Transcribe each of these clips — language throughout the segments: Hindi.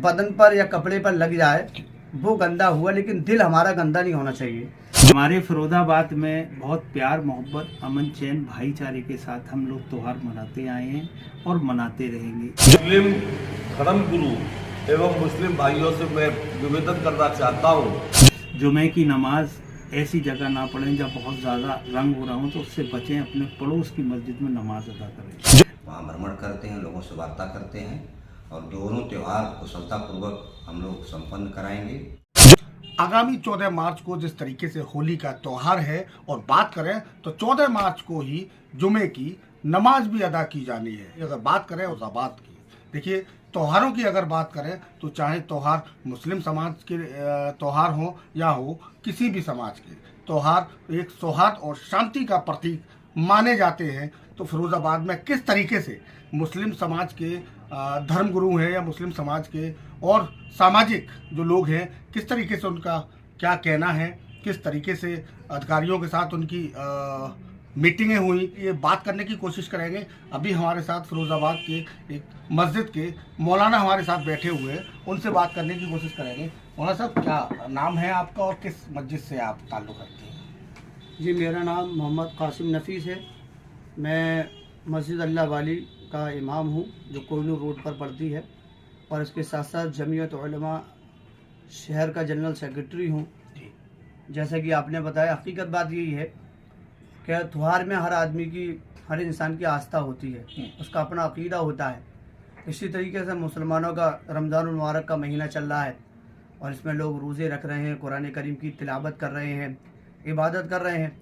बदन पर या कपड़े पर लग जाए वो गंदा हुआ, लेकिन दिल हमारा गंदा नहीं होना चाहिए। हमारे फिरोजाबाद में बहुत प्यार मोहब्बत अमन चैन भाईचारे के साथ हम लोग त्योहार मनाते आए हैं और मनाते रहेंगे। मुस्लिम धर्म गुरु एवं मुस्लिम भाइयों से मैं निवेदन करना चाहता हूँ, जुमे की नमाज ऐसी जगह ना पढ़ें जब बहुत ज़्यादा रंग हो रहा हो, तो उससे बचें। अपने पड़ोस की मस्जिद में नमाज अदा करें। वहाँ भ्रमण करते हैं, लोगों से वार्ता करते हैं और दोनों त्यौहार कुशलतापूर्वक हम लोग संपन्न कराएंगे। आगामी 14 मार्च को जिस तरीके से होली का त्यौहार है और बात करें तो 14 मार्च को ही जुमे की नमाज भी अदा की जानी है। अगर बात करें फिरोजाबाद की, देखिए त्योहारों की अगर बात करें तो चाहे त्यौहार मुस्लिम समाज के त्यौहार हो या हो किसी भी समाज के त्यौहार एक सौहार्द और शांति का प्रतीक माने जाते हैं। तो फिरोजाबाद में किस तरीके से मुस्लिम समाज के धर्मगुरु हैं या मुस्लिम समाज के और सामाजिक जो लोग हैं, किस तरीके से उनका क्या कहना है, किस तरीके से अधिकारियों के साथ उनकी मीटिंगें हुई, ये बात करने की कोशिश करेंगे। अभी हमारे साथ फिरोजाबाद के एक मस्जिद के मौलाना हमारे साथ बैठे हुए हैं, उनसे बात करने की कोशिश करेंगे। मौलाना साहब, क्या नाम है आपका और किस मस्जिद से आप ताल्लुक़ रखते हैं? जी, मेरा नाम मोहम्मद कासिम नफीस है। मैं मस्जिद अल्लाह वाली का इमाम हूँ जो कोहिनूर रोड पर पड़ती है, और इसके साथ साथ जमीयत उलमा शहर का जनरल सेक्रेटरी हूँ। जैसा कि आपने बताया, हकीकत बात यही है कि त्यौहार में हर आदमी की, हर इंसान की आस्था होती है, उसका अपना अकीदा होता है। इसी तरीके से मुसलमानों का रमज़ान मुबारक का महीना चल रहा है और इसमें लोग रोज़े रख रहे हैं, कुरान करीम की तिलावत कर रहे हैं, इबादत कर रहे हैं।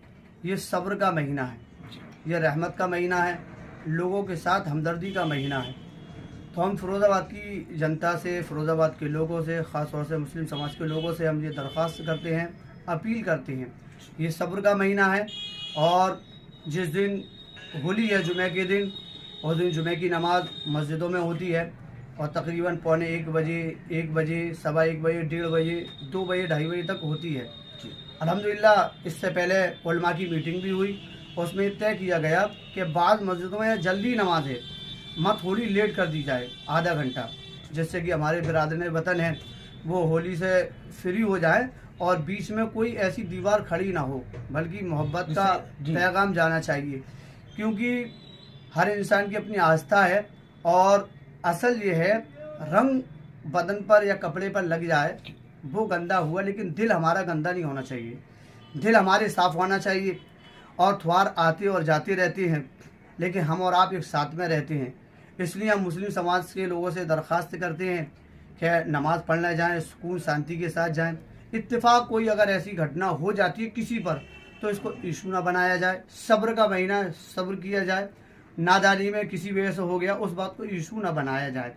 ये सब्र का महीना है, ये रहमत का महीना है, लोगों के साथ हमदर्दी का महीना है। तो हम फिरोज़ाबाद की जनता से, फिरोज़ाबाद के लोगों से, ख़ास तौर से मुस्लिम समाज के लोगों से हम ये दरख्वास्त करते हैं, अपील करते हैं, ये सब्र का महीना है। और जिस दिन होली है जुमे के दिन, उस दिन जुमे की नमाज मस्जिदों में होती है और तकरीबन पौने 1 बजे, 1 बजे, सवा 1 बजे, 1:30 बजे, 2 बजे, 2:30 बजे तक होती है। अल्हम्दुलिल्लाह इससे पहले उलमा की मीटिंग भी हुई, उसमें तय किया गया कि बाद मस्जिदों में जल्दी नमाज है, मत थोड़ी लेट कर दी जाए आधा घंटा, जिससे कि हमारे बिरादरान वतन हैं वो होली से फ्री हो जाए और बीच में कोई ऐसी दीवार खड़ी ना हो, बल्कि मोहब्बत का पैगाम जाना चाहिए। क्योंकि हर इंसान की अपनी आस्था है और असल ये है, रंग बदन पर या कपड़े पर लग जाए वो गंदा हुआ, लेकिन दिल हमारा गंदा नहीं होना चाहिए। दिल हमारे साफ़ होना चाहिए। और त्यौहार आते और जाते रहते हैं, लेकिन हम और आप एक साथ में रहते हैं। इसलिए हम मुस्लिम समाज के लोगों से दरख्वास्त करते हैं कि नमाज़ पढ़ने जाएं, सुकून शांति के साथ जाएं। इत्तेफाक कोई अगर ऐसी घटना हो जाती है किसी पर, तो इसको इशू ना बनाया जाए। सब्र का महीना है, सब्र किया जाए। नादानी में किसी वजह से हो गया, उस बात को इशू ना बनाया जाए,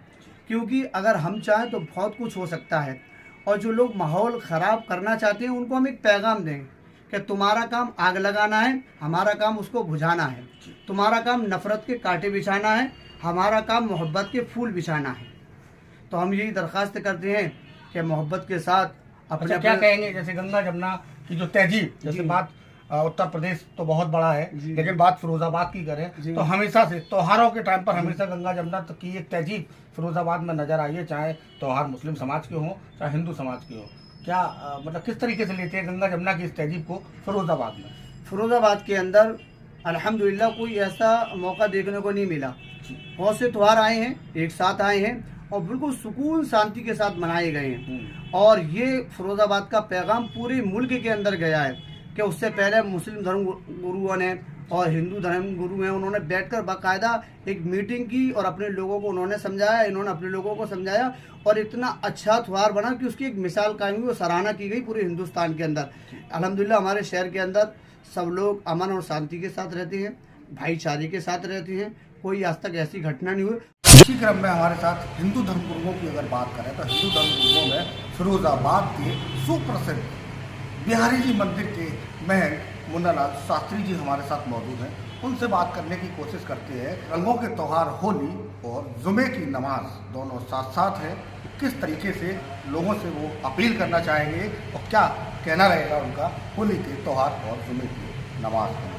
क्योंकि अगर हम चाहें तो बहुत कुछ हो सकता है। और जो लोग माहौल ख़राब करना चाहते हैं उनको हम एक पैगाम दें कि तुम्हारा काम आग लगाना है, हमारा काम उसको बुझाना है। तुम्हारा काम नफ़रत के कांटे बिछाना है, हमारा काम मोहब्बत के फूल बिछाना है। तो हम यही दरख्वास्त करते हैं कि मोहब्बत के साथ अपने क्या कहेंगे, जैसे गंगा जमुना की जो तहजीब, जैसे बात उत्तर प्रदेश तो बहुत बड़ा है, लेकिन बात फिरोजाबाद की करें तो हमेशा से त्योहारों के टाइम पर हमेशा गंगा जमुना तक की एक तहजीब फिरोजाबाद में नजर आई है, चाहे त्यौहार मुस्लिम समाज के हों चाहे हिंदू समाज के हों। क्या मतलब किस तरीके से लेते हैं गंगा जमुना की इस तहजीब को फिरोजाबाद में? फिरोजाबाद के अंदर अल्हम्दुलिल्लाह कोई ऐसा मौका देखने को नहीं मिला। बहुत से त्यौहार आए हैं, एक साथ आए हैं और बिल्कुल सुकून शांति के साथ मनाए गए हैं। और ये फिरोजाबाद का पैगाम पूरे मुल्क के अंदर गया है कि उससे पहले मुस्लिम धर्म गुरुओं ने और हिंदू धर्म गुरु हैं, उन्होंने बैठकर बाकायदा एक मीटिंग की और अपने लोगों को उन्होंने समझाया, इन्होंने अपने लोगों को समझाया और इतना अच्छा त्यौहार बना कि उसकी एक मिसाल कायम हुई और सराहना की गई पूरे हिंदुस्तान के अंदर। अल्हम्दुलिल्लाह हमारे शहर के अंदर सब लोग अमन और शांति के साथ रहते हैं, भाईचारे के साथ रहते हैं, कोई आज तक ऐसी घटना नहीं हुई। इसी क्रम में हमारे साथ हिंदू धर्म गुरुओं की अगर बात करें तो हिंदू धर्म गुरुओं में फिरोजाबाद के सुप्रसिद्ध बिहारी जी मंदिर के महंत मुन्नालाल शास्त्री जी हमारे साथ मौजूद हैं। उनसे बात करने की कोशिश करते हैं। रंगों के त्यौहार होली और जुमे की नमाज दोनों साथ साथ हैं, किस तरीके से लोगों से वो अपील करना चाहेंगे और क्या कहना रहेगा उनका होली के त्यौहार और जुमे की नमाज में।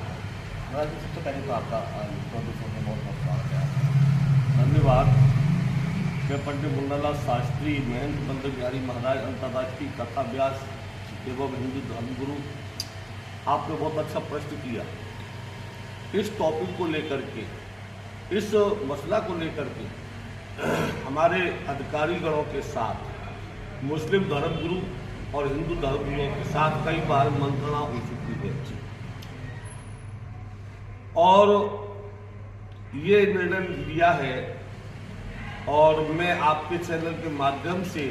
सबसे पहले तो आपका बहुत बहुत स्वागत है। धन्यवाद। मैं पंडित मुन्नालाल शास्त्री महंत बंद बिहारी महाराज अंतर्राष्ट्रीय कथा व्यास एवं हिंदू धर्मगुरु। आपने बहुत अच्छा प्रश्न किया। इस टॉपिक को लेकर के, इस मसला को लेकर के हमारे अधिकारीगणों के साथ मुस्लिम धर्मगुरु और हिंदू धर्मगुरुओं के साथ कई बार मंत्रणा हो चुकी है और ये निर्णय लिया है और मैं आपके चैनल के माध्यम से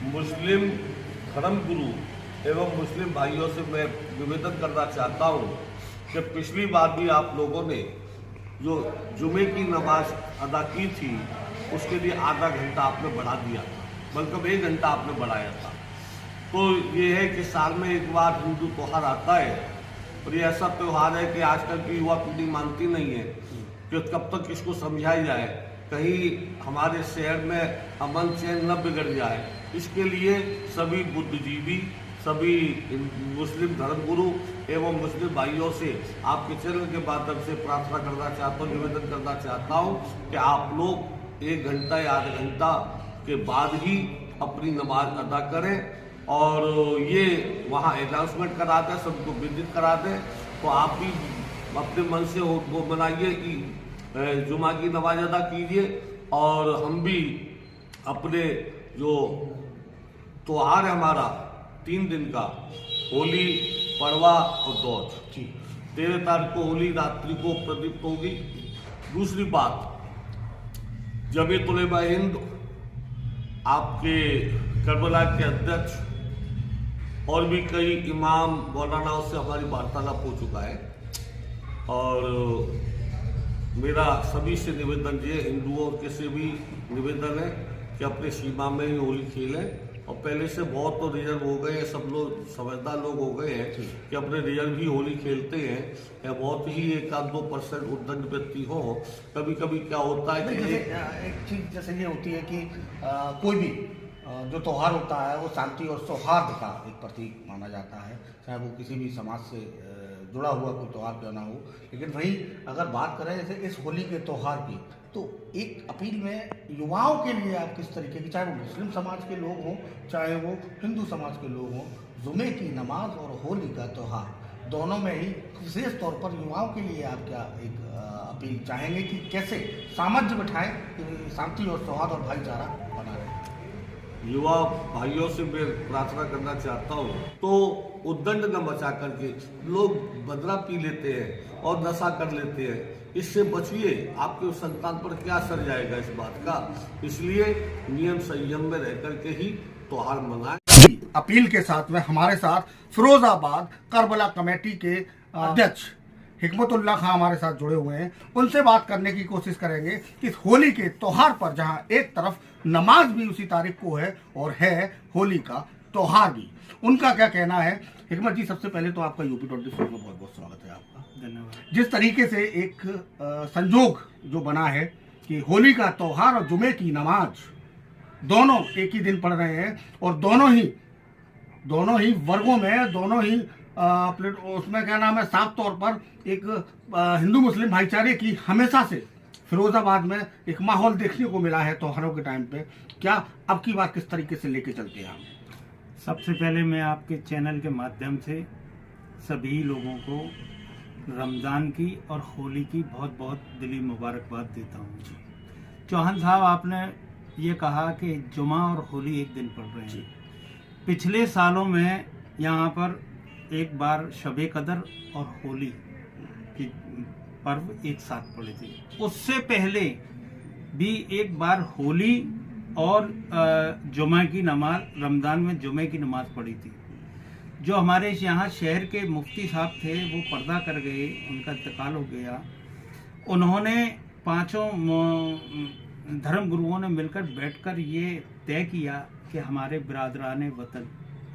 मुस्लिम धर्मगुरु एवं मुस्लिम भाइयों से मैं निवेदन करना चाहता हूँ कि पिछली बार भी आप लोगों ने जो जुमे की नमाज अदा की थी उसके लिए आधा घंटा आपने बढ़ा दिया था, बल्कि 1 घंटा आपने बढ़ाया था। तो ये है कि साल में एक बार हिंदू त्यौहार आता है और ये ऐसा त्यौहार है कि आजकल की युवा पीढ़ी मानती नहीं है कि कब तक इसको समझाया जाए, कहीं हमारे शहर में अमन चैन न बिगड़ जाए। इसके लिए सभी बुद्धिजीवी, सभी मुस्लिम धर्मगुरु एवं मुस्लिम भाइयों से आपके चैनल के माध्यम से प्रार्थना करना चाहता हूँ, निवेदन करना चाहता हूँ कि आप लोग 1 घंटा या आधा घंटा के बाद ही अपनी नमाज अदा करें और ये वहाँ अनाउंसमेंट करा दें, सबको विदित करा दें। तो आप भी अपने मन से वो बनाइए कि जुमा की नमाज अदा कीजिए और हम भी अपने जो त्योहार है हमारा 3 दिन का, होली, पड़वा और दौज, 13 तारीख को होली रात्रि को प्रदीप्त होगी। दूसरी बात, जमीयत उलेमा हिंद आपके करबला के अध्यक्ष और भी कई इमाम मौलानाओं से हमारी वार्तालाप हो चुका है और मेरा सभी से निवेदन ये, हिंदुओं के से भी निवेदन है कि अपने सीमा में ही होली खेलें। और पहले से बहुत तो रिजर्व हो गए हैं, सब लोग समझदार लोग हो गए हैं कि अपने रिजर्व ही होली खेलते हैं या बहुत ही 1-2% उद्दंड व्यक्ति हो। कभी कभी क्या होता है कि एक चीज़ जैसे ये होती है कि कोई भी जो त्यौहार होता है वो शांति और सौहार्द का एक प्रतीक माना जाता है, चाहे वो किसी भी समाज से जुड़ा हुआ कोई त्यौहार क्यों ना हो। लेकिन वही अगर बात करें जैसे इस होली के त्यौहार की, तो एक अपील में युवाओं के लिए आप किस तरीके की, चाहे वो मुस्लिम समाज के लोग हों चाहे वो हिंदू समाज के लोग हों, जुमे की नमाज और होली का त्यौहार दोनों में ही विशेष तौर पर युवाओं के लिए आप क्या एक अपील चाहेंगे कि कैसे सामंजस्य बिठाएं, शांति और सौहार्द और भाईचारा बना रहे? युवा भाइयों से मैं प्रार्थना करना चाहता हूँ, तो उद्दंड न मचा करके लोग बदला पी लेते हैं और नशा कर लेते हैं, इससे बचिए। आपके संतान पर क्या असर जाएगा इस बात का, इसलिए नियम संयम में रह करके ही त्योहार मनाएं। अपील के साथ में हमारे साथ फिरोजाबाद करबला कमेटी के अध्यक्ष हिकमतुल्लाह खां हमारे साथ जुड़े हुए हैं। उनसे बात करने की कोशिश करेंगे कि इस होली के त्यौहार पर जहां एक तरफ नमाज भी उसी तारीख को है और है होली का त्यौहार भी, उनका क्या कहना है। हिकमत जी, सबसे पहले तो आपका UP24 में बहुत बहुत स्वागत है आपका, धन्यवाद। जिस तरीके से एक संजोग जो बना है कि होली का त्यौहार और जुमे की नमाज दोनों एक ही दिन पढ़ रहे हैं और दोनों ही वर्गों में, दोनों ही उसमें क्या नाम है, साफ तौर पर एक हिंदू मुस्लिम भाईचारे की हमेशा से फिरोजाबाद में एक माहौल देखने को मिला है त्योहारों के टाइम पे। क्या अब की बात किस तरीके से लेके चलते हैं हम? सबसे पहले मैं आपके चैनल के माध्यम से सभी लोगों को रमज़ान की और होली की बहुत बहुत दिली मुबारकबाद देता हूँ। चौहान साहब, आपने ये कहा कि जुमा और होली एक दिन पड़ रहे हैं। पिछले सालों में यहाँ पर एक बार शबे कदर और होली की पर्व एक साथ पड़े थे। उससे पहले भी एक बार होली और जुमा की नमाज, रमज़ान में जुमे की नमाज पड़ी थी। जो हमारे यहाँ शहर के मुफ्ती साहब थे वो पर्दा कर गए, उनका इंतकाल हो गया। उन्होंने 5 धर्म गुरुओं ने मिलकर बैठकर ये तय किया कि हमारे बिरादरान वतन,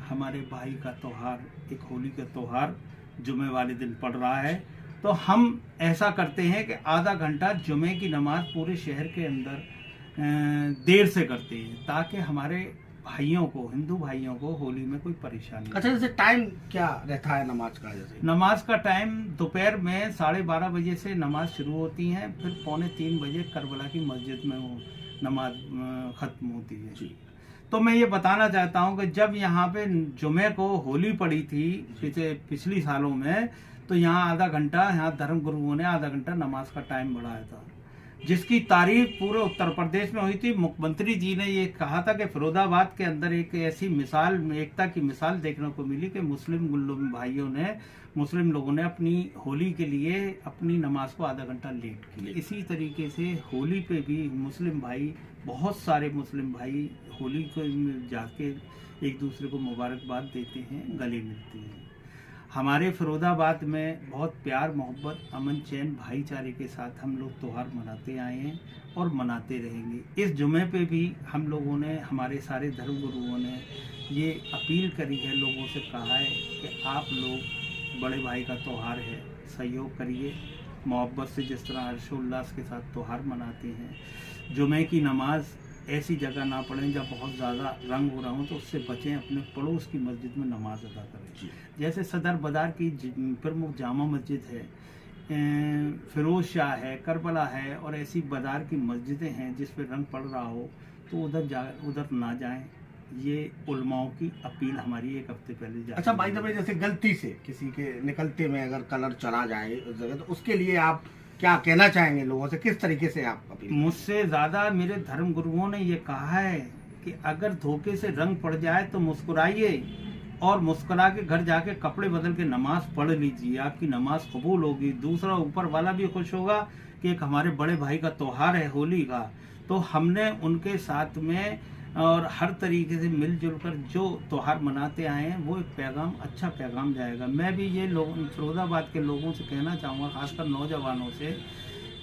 हमारे भाई का त्यौहार, एक होली का त्यौहार जुमे वाले दिन पड़ रहा है, तो हम ऐसा करते हैं कि आधा घंटा जुमे की नमाज पूरे शहर के अंदर देर से करते हैं ताकि हमारे भाइयों को, हिंदू भाइयों को होली में कोई परेशानी। अच्छा, जैसे टाइम क्या रहता है नमाज का? जैसे नमाज का टाइम दोपहर में 12:30 बजे से नमाज शुरू होती है, फिर 2:45 बजे करबला की मस्जिद में वो नमाज ख़त्म होती है। तो मैं ये बताना चाहता हूँ कि जब यहाँ पे जुमे को होली पड़ी थी पिछली सालों में, तो यहाँ आधा घंटा यहाँ धर्म गुरुओं ने आधा घंटा नमाज का टाइम बढ़ाया था, जिसकी तारीफ पूरे उत्तर प्रदेश में हुई थी। मुख्यमंत्री जी ने ये कहा था कि फिरोजाबाद के अंदर एक ऐसी मिसाल, एकता की मिसाल देखने को मिली कि मुस्लिम लोगों ने अपनी होली के लिए अपनी नमाज को आधा घंटा लेट की। इसी तरीके से होली पे भी मुस्लिम भाई, बहुत सारे मुस्लिम भाई होली को जाके एक दूसरे को मुबारकबाद देते हैं, गले मिलते हैं। हमारे फिरोजाबाद में बहुत प्यार, मोहब्बत, अमन, चैन, भाईचारे के साथ हम लोग त्यौहार मनाते आए हैं और मनाते रहेंगे। इस जुमे पे भी हम लोगों ने, हमारे सारे धर्म गुरुओं ने ये अपील करी है, लोगों से कहा है कि आप लोग बड़े भाई का त्यौहार है, सहयोग करिए, मोहब्बत से जिस तरह हर्षोल्लास के साथ त्यौहार मनाते हैं। जुमे की नमाज ऐसी जगह ना पढ़ें जब बहुत ज़्यादा रंग हो रहा हो, तो उससे बचें, अपने पड़ोस की मस्जिद में नमाज अदा करें। जैसे सदर बाजार की प्रमुख जामा मस्जिद है, फिरोज शाह है, करबला है, और ऐसी बाजार की मस्जिदें हैं जिस पे रंग पड़ रहा हो तो उधर ना जाएं। ये उलमाओं की अपील हमारी एक हफ्ते पहले जाती। अच्छा भाई, जब जैसे गलती से किसी के निकलते में अगर कलर चला जाए उस जगह, तो उसके लिए आप क्या कहना चाहेंगे लोगों से, किस तरीके से आप अपील? मुझसे ज़्यादा मेरे धर्म गुरुओं ने ये कहा है कि अगर धोखे से रंग पड़ जाए तो मुस्कुराइए और मुस्कुरा के घर जाके कपड़े बदल के नमाज पढ़ लीजिए, आपकी नमाज कबूल होगी। दूसरा, ऊपर वाला भी खुश होगा कि एक हमारे बड़े भाई का त्यौहार है होली का, तो हमने उनके साथ में और हर तरीके से मिलजुल कर जो त्यौहार मनाते आए हैं वो एक पैगाम, अच्छा पैगाम जाएगा। मैं भी ये फिरोजाबाद के लोगों से कहना चाहूँगा, खासकर नौजवानों से,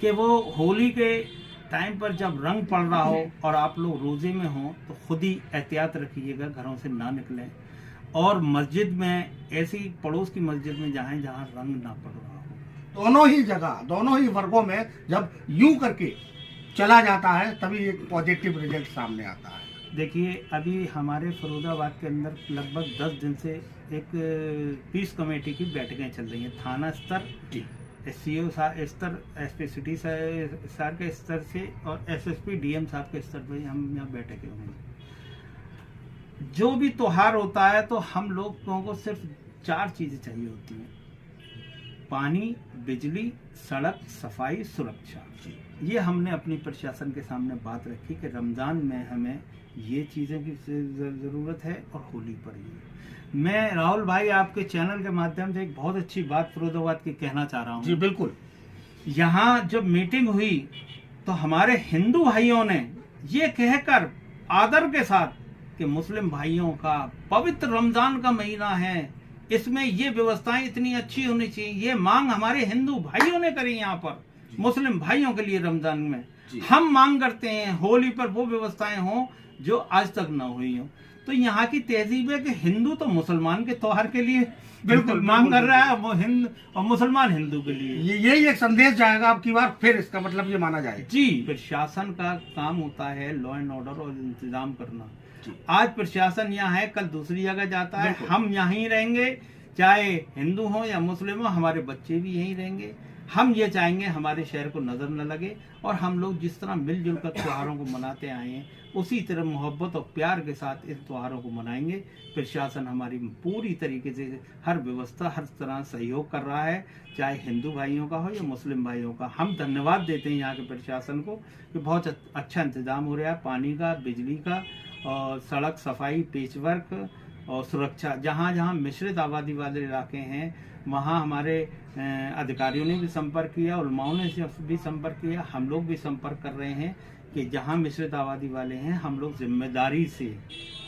कि वो होली के टाइम पर जब रंग पड़ रहा हो और आप लोग रोज़े में हों तो खुद ही एहतियात रखिएगा, घरों से ना निकलें, और मस्जिद में, ऐसी पड़ोस की मस्जिद में जाएं जहाँ रंग ना पड़ रहा हो। दोनों ही जगह, दोनों ही वर्गों में जब यूं करके चला जाता है तभी एक पॉजिटिव रिजल्ट सामने आता है। देखिए, अभी हमारे फिरोजाबाद के अंदर लगभग 10 दिन से एक पीस कमेटी की बैठकें चल रही हैं, थाना स्तर, SCO स्तर, SP सिटी सर के स्तर से और SSP DM साहब के स्तर पर हम यहाँ बैठकें हुई। जो भी त्यौहार होता है तो हम लोगों को सिर्फ 4 चीज़ें चाहिए होती हैं: पानी, बिजली, सड़क, सफाई, सुरक्षा। ये हमने अपनी प्रशासन के सामने बात रखी कि रमज़ान में हमें ये चीज़ें की ज़रूरत है और होली पर ही। मैं राहुल भाई आपके चैनल के माध्यम से एक बहुत अच्छी बात फिरोजाबाद की कहना चाह रहा हूँ। जी बिल्कुल। यहाँ जब मीटिंग हुई तो हमारे हिंदू भाइयों ने ये कहकर आदर के साथ कि मुस्लिम भाइयों का पवित्र रमज़ान का महीना है, इसमें ये व्यवस्थाएं इतनी अच्छी होनी चाहिए, ये मांग हमारे हिंदू भाइयों ने करी यहाँ पर मुस्लिम भाइयों के लिए। रमजान में हम मांग करते हैं होली पर वो व्यवस्थाएं हों जो आज तक न हुई हो। तो यहाँ की तहजीब है कि हिंदू तो मुसलमान के त्योहार के लिए बिल्कुल मांग कर रहा है, वो हिंदू और मुसलमान हिंदू के लिए। यही एक संदेश जाएगा अब की बार, फिर इसका मतलब ये माना जाए। जी, प्रशासन का काम होता है लॉ एंड ऑर्डर और इंतजाम करना। आज प्रशासन यहाँ है, कल दूसरी जगह जाता है। हम यहीं रहेंगे, चाहे हिंदू हो या मुस्लिम हो, हमारे बच्चे भी यहीं रहेंगे। हम ये चाहेंगे हमारे शहर को नजर न लगे और हम लोग जिस तरह मिलजुल कर त्योहारों को मनाते आए हैं उसी तरह मोहब्बत और प्यार के साथ इस त्योहारों को मनाएंगे। प्रशासन हमारी पूरी तरीके से हर व्यवस्था, हर तरह सहयोग कर रहा है, चाहे हिंदू भाइयों का हो या मुस्लिम भाइयों का। हम धन्यवाद देते हैं यहाँ के प्रशासन को कि बहुत अच्छा इंतजाम हो रहा है पानी का, बिजली का, और सड़क, सफाई, पेचवर्क और सुरक्षा। जहाँ जहाँ मिश्रित आबादी वाले इलाके हैं वहाँ हमारे अधिकारियों ने भी संपर्क किया, उलमाओं ने भी संपर्क किया, हम लोग भी संपर्क कर रहे हैं कि जहाँ मिश्रित आबादी वाले हैं हम लोग जिम्मेदारी से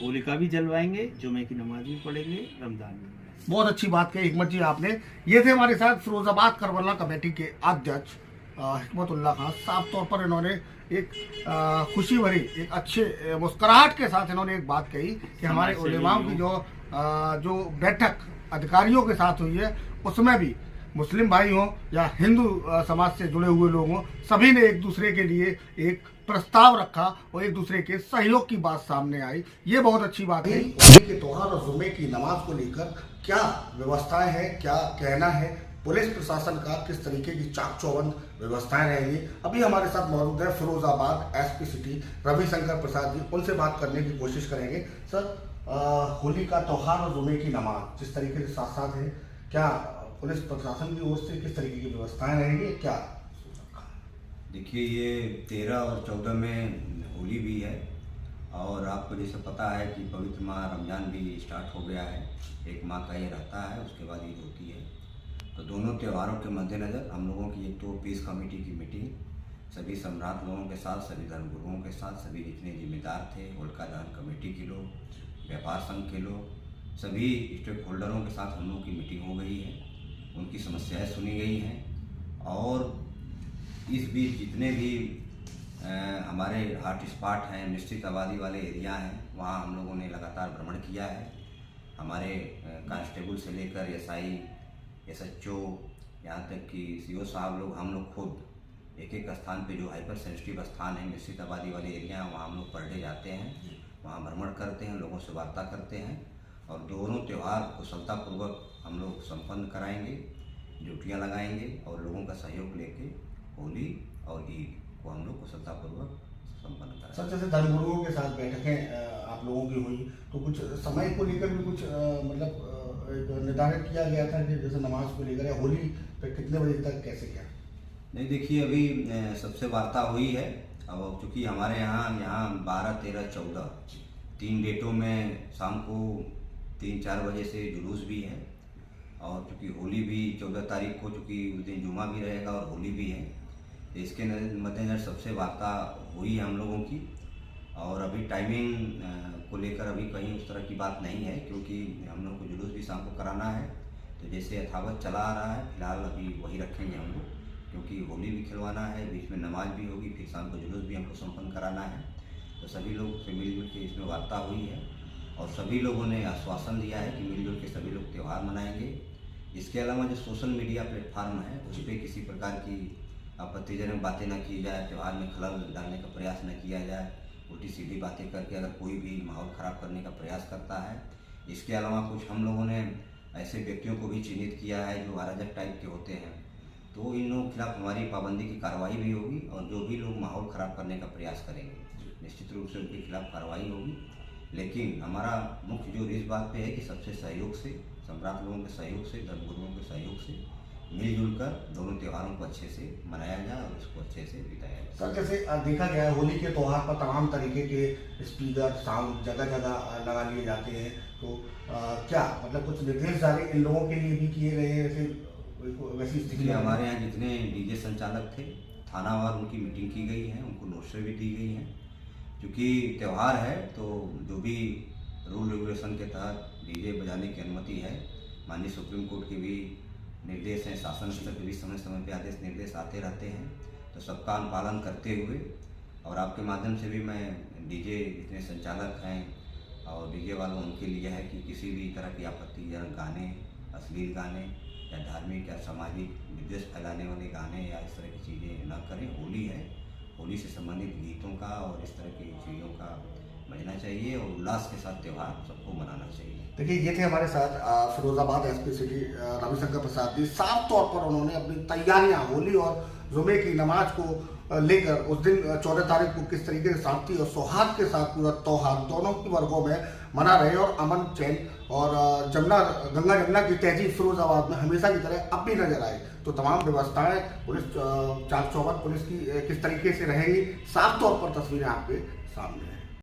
होलिका भी जलवाएंगे, जुमे की नमाज भी पढ़ेंगे रमजान में। बहुत अच्छी बात कही हिकमत जी आपने। ये थे हमारे साथ फिरोजाबाद करबला कमेटी के अध्यक्ष हिकमतुल्लाह खान। साफ तौर पर इन्होंने एक खुशी भरी, एक अच्छे मुस्कुराहट के साथ इन्होंने एक बात कही कि हमारे उलेमाओं की जो बैठक अधिकारियों के साथ हुई है उसमें भी मुस्लिम भाई हों या हिंदू समाज से जुड़े हुए लोग हों, सभी ने एक दूसरे के लिए एक प्रस्ताव रखा और एक दूसरे के सहयोग की बात सामने आई। ये बहुत अच्छी बात है। होली के त्योहार और जुमे की नमाज को लेकर क्या व्यवस्थाएं हैं, क्या कहना है, पुलिस प्रशासन का किस तरीके की चाक चौबंद व्यवस्थाएं रहेंगी। अभी हमारे साथ मौजूद है फिरोजाबाद एसपी सिटी रविशंकर प्रसाद जी, उनसे बात करने की कोशिश करेंगे। सर, होली का त्यौहार और जुमे की नमाज जिस तरीके से साथ साथ है, क्या पुलिस प्रशासन की ओर से किस तरीके की व्यवस्थाएं रहेंगी? क्या देखिए, ये 13 और 14 में होली भी है और आपको जैसे पता है कि पवित्र माह रमजान भी स्टार्ट हो गया है। एक माह का ये रहता है, उसके बाद ईद होती है। तो दोनों त्योहारों के मद्देनज़र हम लोगों की एक तो पीस कमेटी की मीटिंग सभी सम्राट लोगों के साथ, सभी धर्मगुरुओं के साथ, सभी जितने जिम्मेदार थे, होलिका दहन कमेटी के लोग, व्यापार संघ के लोग, सभी स्टेक होल्डरों के साथ हम लोगों की मीटिंग हो गई है। उनकी समस्याएं सुनी गई हैं और इस बीच जितने भी हमारे हॉट स्पॉट हैं, निश्चित आबादी वाले एरिया हैं, वहाँ हम लोगों ने लगातार भ्रमण किया है। हमारे कांस्टेबल से लेकर एसआई, एसएचओ, यहाँ तक कि सीओ साहब लोग, हम लोग खुद एक एक स्थान पे जो हाइपर सेंसिटिव स्थान है, निश्चित आबादी वाले एरिया हैं, वहाँ हम लोग पर डे जाते हैं, वहाँ भ्रमण करते हैं, लोगों से वार्ता करते हैं और दोनों त्यौहार कुशलतापूर्वक हम लोग संपन्न कराएंगे, ड्यूटियाँ लगाएंगे और लोगों का सहयोग लेके होली और ईद को हम लोग कुशलतापूर्वक संपन्न कराएंगे। सर, जैसे धर्मगुरुओं के साथ बैठकें आप लोगों की हुई, तो कुछ समय को लेकर भी कुछ मतलब निर्धारित किया गया था कि जैसे नमाज को लेकर या होली पे कितने बजे तक, कैसे क्या? नहीं, देखिए, अभी सबसे वार्ता हुई है। अब चूँकि हमारे यहाँ 12, 13, 14 3 डेटों में शाम को 3-4 बजे से जुलूस भी है और चूँकि होली भी 14 तारीख को, चूँकि उस दिन जुमा भी रहेगा और होली भी है, तो इसके मद्देनजर सबसे वार्ता हुई है हम लोगों की। और अभी टाइमिंग को लेकर अभी कहीं उस तरह की बात नहीं है, क्योंकि हम लोग को जुलूस भी शाम को कराना है। तो जैसे यथावत चला आ रहा है, फिलहाल अभी वही रखेंगे हम लोग, क्योंकि होली भी खिलवाना है, बीच में नमाज भी होगी, फिर शाम को जुलूस भी हमको संपन्न कराना है। तो सभी लोग से मिलजुल के इसमें वार्ता हुई है और सभी लोगों ने आश्वासन दिया है कि मिलजुल के सभी लोग त्यौहार मनाएंगे। इसके अलावा जो सोशल मीडिया प्लेटफॉर्म है, उस पर किसी प्रकार की आपत्तिजनक बातें न की जाए, त्यौहार में खलल डालने का प्रयास न किया जाए, उल्टी सीधी बातें करके अगर कोई भी माहौल ख़राब करने का प्रयास करता है। इसके अलावा कुछ हम लोगों ने ऐसे व्यक्तियों को भी चिन्हित किया है जो अराजक टाइप के होते हैं, तो इन लोगों के खिलाफ हमारी पाबंदी की कार्रवाई भी होगी और जो भी लोग माहौल ख़राब करने का प्रयास करेंगे निश्चित रूप से उनके खिलाफ कार्रवाई होगी। लेकिन हमारा मुख्य जो इस बात पे है कि सबसे सहयोग से, सम्राट लोगों के सहयोग से, धर्मगुरुओं के सहयोग से मिलजुल कर दोनों त्योहारों को अच्छे से मनाया जाए और इसको अच्छे से बिताया जाए। सर, जैसे देखा गया है होली के त्यौहार पर तमाम तरीके के स्पीकर, साउंड जगह जगह लगा लिए जाते हैं, तो क्या मतलब कुछ निर्देश जारी इन लोगों के लिए भी किए गए हैं? वैसी स्थिति हमारे यहाँ जितने डीजे संचालक थे, थानावार उनकी मीटिंग की गई है, उनको नोटिस भी दी गई हैं। क्योंकि त्यौहार है तो जो भी रूल रेगुलेशन के तहत डीजे बजाने की अनुमति है, माननीय सुप्रीम कोर्ट के भी निर्देश हैं, शासन स्तर के भी समय समय पे आदेश निर्देश आते रहते हैं, तो सबका अनुपालन करते हुए और आपके माध्यम से भी मैं डीजे जितने संचालक हैं और डीजे वालों उनके लिए है कि किसी भी तरह की आपत्तिजनक गाने, अश्लील गाने या धार्मिक या सामाजिक विद्वेष फैलाने वाले गाने या इस तरह की चीज़ें न करें। होली है, होली से संबंधित गीतों का और इस तरह की चीज़ों का बजना चाहिए और उल्लास के साथ त्यौहार सबको मनाना चाहिए। देखिए, ये थे हमारे साथ फिरोजाबाद एसपी सिटी रविशंकर प्रसाद जी। साफ तौर पर उन्होंने अपनी तैयारियां होली और जुमे की नमाज को लेकर उस दिन 14 तारीख को किस तरीके से शांति और सौहार्द के साथ पूरा त्यौहार दोनों की वर्गों में मना रहे और अमन चैन और गंगा जमुना की तहजीब फिरोजाबाद में हमेशा की तरह अब भी नजर आए। तो तमाम व्यवस्थाएं पुलिस चाक चौबंद पुलिस की किस तरीके से रहेंगी, साफ तौर पर तस्वीरें आपके सामने हैं।